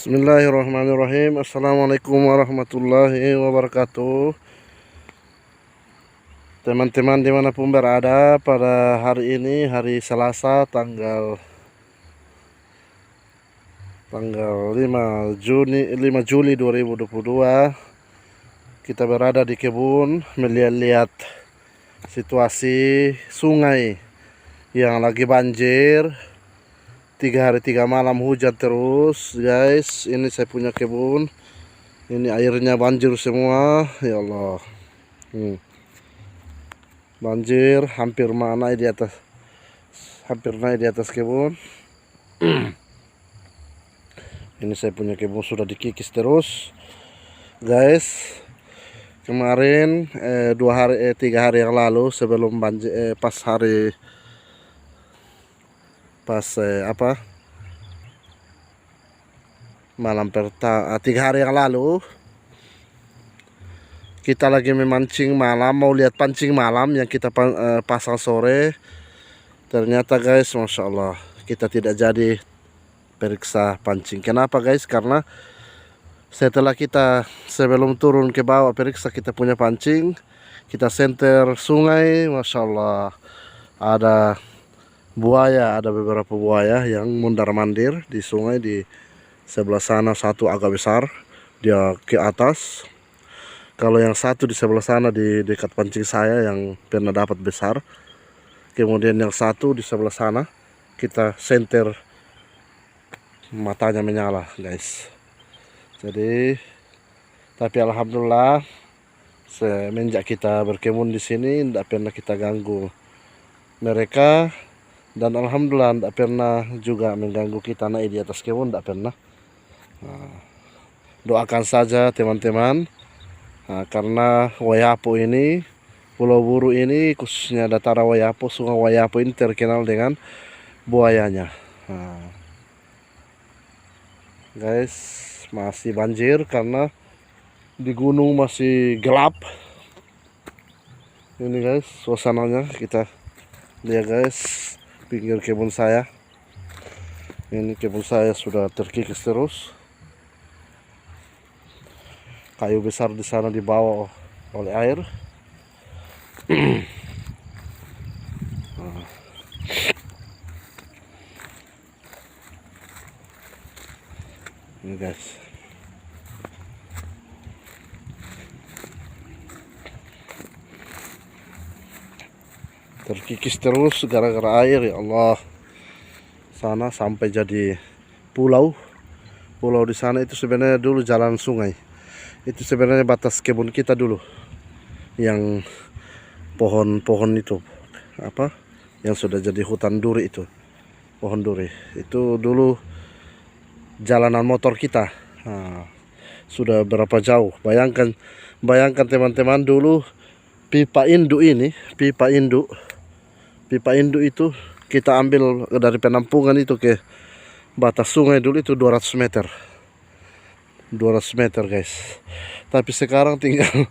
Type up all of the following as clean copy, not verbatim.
Bismillahirrahmanirrahim. Assalamualaikum warahmatullahi wabarakatuh. Teman-teman dimanapun berada, pada hari ini hari Selasa tanggal 5 Juli 2022, kita berada di kebun melihat-lihat situasi sungai yang lagi banjir. 3 hari 3 malam hujan terus, guys. Ini saya punya kebun. Ini airnya banjir semua, ya Allah. Banjir hampir naik di atas, kebun. Ini saya punya kebun sudah dikikis terus, guys. Kemarin 3 hari yang lalu sebelum banjir, malam pertama, 3 hari yang lalu kita lagi memancing malam, mau lihat pancing malam yang kita pasang sore. Ternyata, guys, masya Allah, kita tidak jadi periksa pancing. Kenapa, guys? Karena setelah kita sebelum turun ke bawah periksa kita punya pancing, kita senter sungai, masya Allah, ada buaya, ada beberapa buaya yang mondar-mandir di sungai. Di sebelah sana satu agak besar, dia ke atas. Kalau yang satu di sebelah sana di dekat pancing saya yang pernah dapat besar. Kemudian yang satu di sebelah sana kita senter, matanya menyala, guys. Jadi, tapi alhamdulillah semenjak kita berkebun di sini tidak pernah kita ganggu mereka. Dan alhamdulillah tidak pernah juga mengganggu kita naik di atas kebun, tidak pernah. Doakan saja teman-teman, karena Wayapo ini, Pulau Buru ini, khususnya Datara Wayapo, Sungai Wayapo ini terkenal dengan buayanya. Guys, masih banjir karena di gunung masih gelap. Ini, guys, suasananya kita lihat, guys. Pinggir kebun saya, ini kebun saya sudah terkikis terus. Kayu besar di sana dibawa oleh air. Ini, guys, terkikis terus gara-gara air, ya Allah. Sana sampai jadi pulau di sana. Itu sebenarnya dulu jalan sungai. Itu sebenarnya batas kebun kita dulu, yang pohon-pohon itu yang sudah jadi hutan duri. Itu pohon duri itu dulu jalanan motor kita. Sudah berapa jauh, bayangkan teman-teman, dulu pipa induk itu kita ambil dari penampungan itu ke batas sungai dulu itu 200 meter, guys. Tapi sekarang tinggal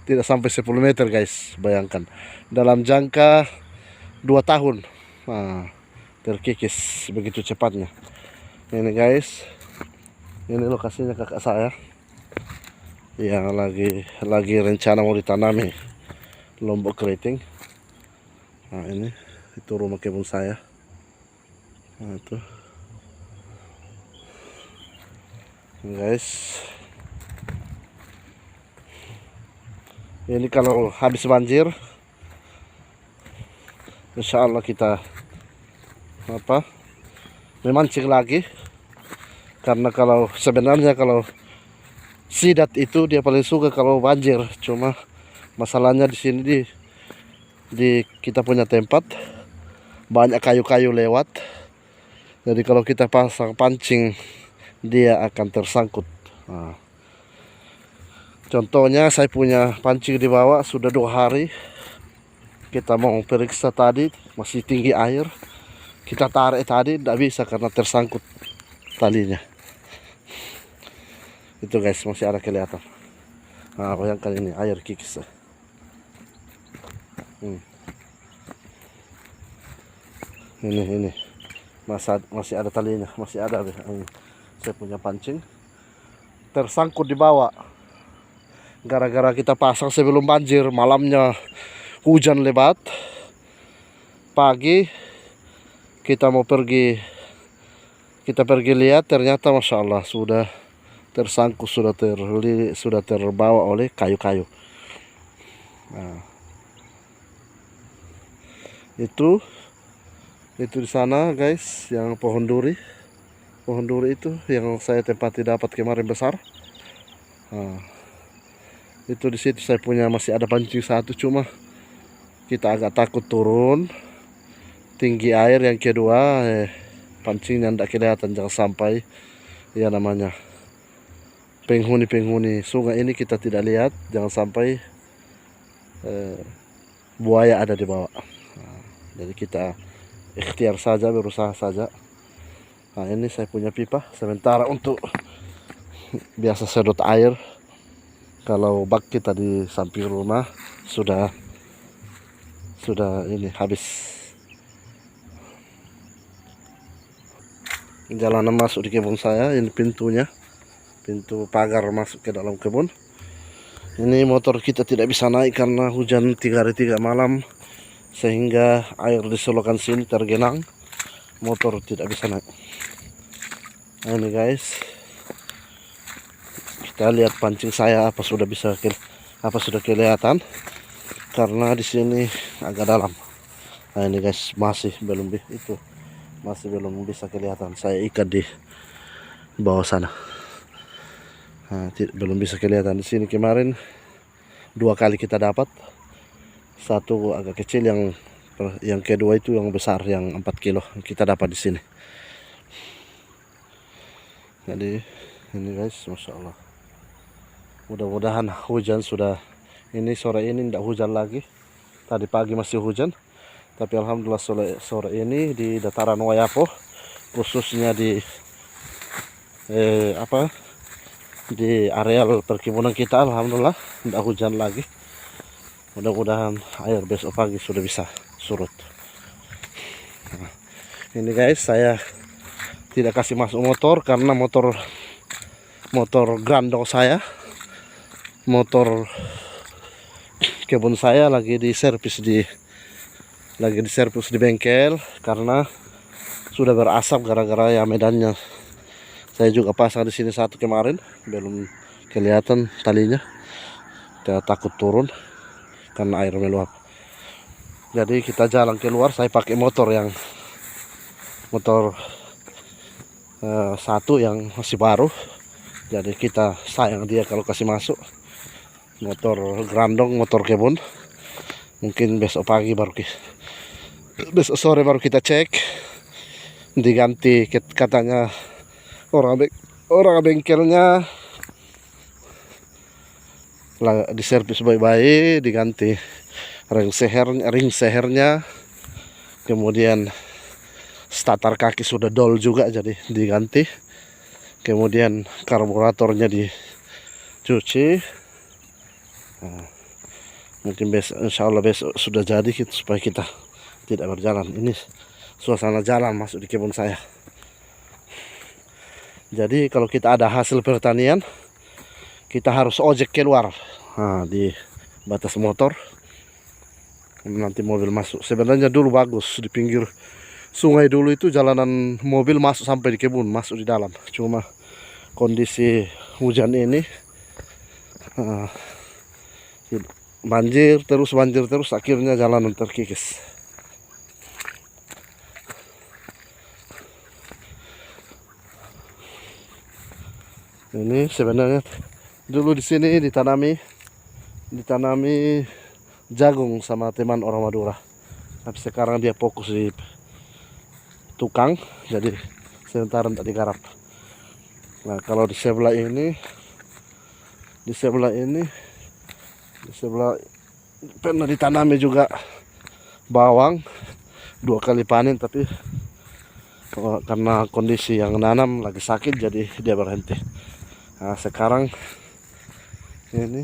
tidak sampai 10 meter, guys. Bayangkan dalam jangka 2 tahun terkikis begitu cepatnya. Ini, guys, ini lokasinya kakak saya yang lagi rencana mau ditanami lombok keriting. Ini itu rumah kebun saya. Itu, guys, ini kalau habis banjir, insya Allah kita memancing lagi. Karena sebenarnya kalau sidat itu dia paling suka kalau banjir. Cuma masalahnya di sini di kita punya tempat banyak kayu-kayu lewat. Jadi kalau kita pasang pancing dia akan tersangkut. Contohnya saya punya pancing di bawah sudah 2 hari. Kita mau periksa tadi masih tinggi air. Kita tarik tadi tidak bisa karena tersangkut talinya. Itu, guys, masih ada kelihatan. Bayangkan ini air kikis. Ini masih ada talinya, masih ada. Saya punya pancing tersangkut di bawah. Gara-gara kita pasang sebelum banjir, malamnya hujan lebat. Pagi kita pergi lihat, ternyata masya Allah sudah tersangkut, sudah terbawa oleh kayu-kayu. Nah, itu di sana guys, yang pohon duri itu yang saya tempati dapat kemarin besar. Nah, itu di situ saya punya masih ada pancing satu, cuma kita agak takut turun tinggi air. Yang kedua pancingnya tidak kelihatan, jangan sampai ya namanya penghuni sungai ini kita tidak lihat, jangan sampai buaya ada di bawah. Nah, jadi kita ikhtiar saja, berusaha saja. Nah, ini saya punya pipa sementara untuk biasa sedot air kalau bak kita di samping rumah sudah ini habis. Jalanan masuk di kebun saya, ini pintunya, pintu pagar masuk ke dalam kebun. Ini motor kita tidak bisa naik karena hujan 3 hari 3 malam, sehingga air di selokan sini tergenang, motor tidak bisa naik. Nah, ini guys, kita lihat pancing saya apa sudah kelihatan, karena di sini agak dalam. Nah, ini guys, masih belum bisa kelihatan. Saya ikat di bawah sana. Nah, belum bisa kelihatan di sini. Kemarin 2 kali kita dapat, satu agak kecil, yang kedua itu yang besar, yang 4 kilo kita dapat di sini. Jadi ini guys, masya Allah, mudah-mudahan hujan sudah. Ini sore ini tidak hujan lagi, tadi pagi masih hujan, tapi alhamdulillah sore ini di dataran Wayapoh, khususnya di di areal perkebunan kita, alhamdulillah tidak hujan lagi. Mudah-mudahan air besok pagi sudah bisa surut. Nah, ini guys, saya tidak kasih masuk motor karena motor grandong saya, motor kebun saya lagi diservis di bengkel karena sudah berasap gara-gara ya medannya. Saya juga pasang di sini satu kemarin, belum kelihatan talinya. Kita takut turun karena air meluap. Jadi kita jalan keluar, saya pakai motor satu yang masih baru. Jadi kita sayang dia kalau kasih masuk. Motor grandong, motor kebun. Mungkin besok sore baru kita cek, diganti, katanya orang bengkelnya diservis baik-baik, diganti ring sehernya, kemudian starter kaki sudah dol juga jadi diganti, kemudian karburatornya dicuci. Nah, mungkin insya Allah besok sudah jadi gitu, supaya kita tidak berjalan. Ini suasana jalan masuk di kebun saya. Jadi kalau kita ada hasil pertanian, kita harus ojek keluar. Nah, di batas motor, nanti mobil masuk. Sebenarnya dulu bagus di pinggir sungai, dulu itu jalanan mobil masuk sampai di kebun, masuk di dalam. Cuma kondisi hujan ini banjir terus, akhirnya jalanan terkikis. Ini sebenarnya dulu di sini ditanami jagung sama teman orang Madura, tapi sekarang dia fokus di tukang, jadi sementara tidak digarap. Nah, kalau di sebelah pernah ditanami juga bawang, 2 kali panen, tapi karena kondisi yang nanam lagi sakit jadi dia berhenti. Nah, sekarang ini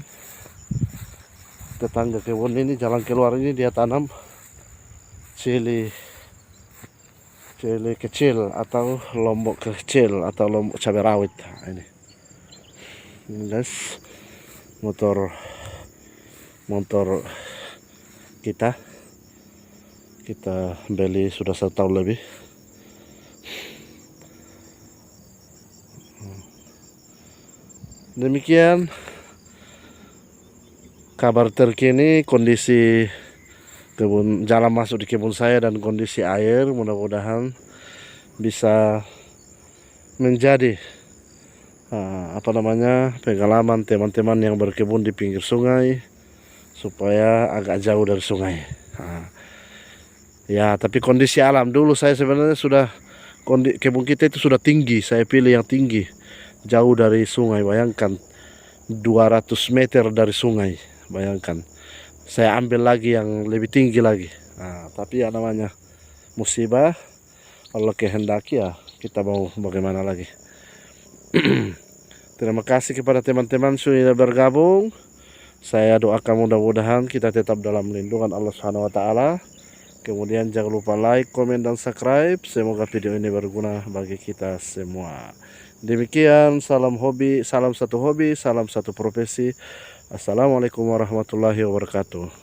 tetangga kebun ini, jalan keluar ini dia tanam Cele kecil atau lombok kecil atau lombok cabai rawit. Nah, ini guys, motor kita beli sudah 1 tahun lebih. Demikian kabar terkini kondisi kebun, jalan masuk di kebun saya dan kondisi air. Mudah-mudahan bisa menjadi pengalaman teman-teman yang berkebun di pinggir sungai supaya agak jauh dari sungai. Ya, tapi kondisi alam dulu saya sebenarnya sudah kebun kita itu sudah tinggi. Saya pilih yang tinggi, jauh dari sungai. Bayangkan 200 meter dari sungai. Bayangkan. Saya ambil lagi yang lebih tinggi lagi. Tapi ya namanya musibah, Allah kehendaki, ya kita mau bagaimana lagi. Terima kasih kepada teman-teman sudah bergabung. Saya doakan mudah-mudahan kita tetap dalam lindungan Allah Subhanahu wa taala. Kemudian jangan lupa like, komen, dan subscribe. Semoga video ini berguna bagi kita semua. Demikian, salam hobi, salam satu profesi. Assalamualaikum warahmatullahi wabarakatuh.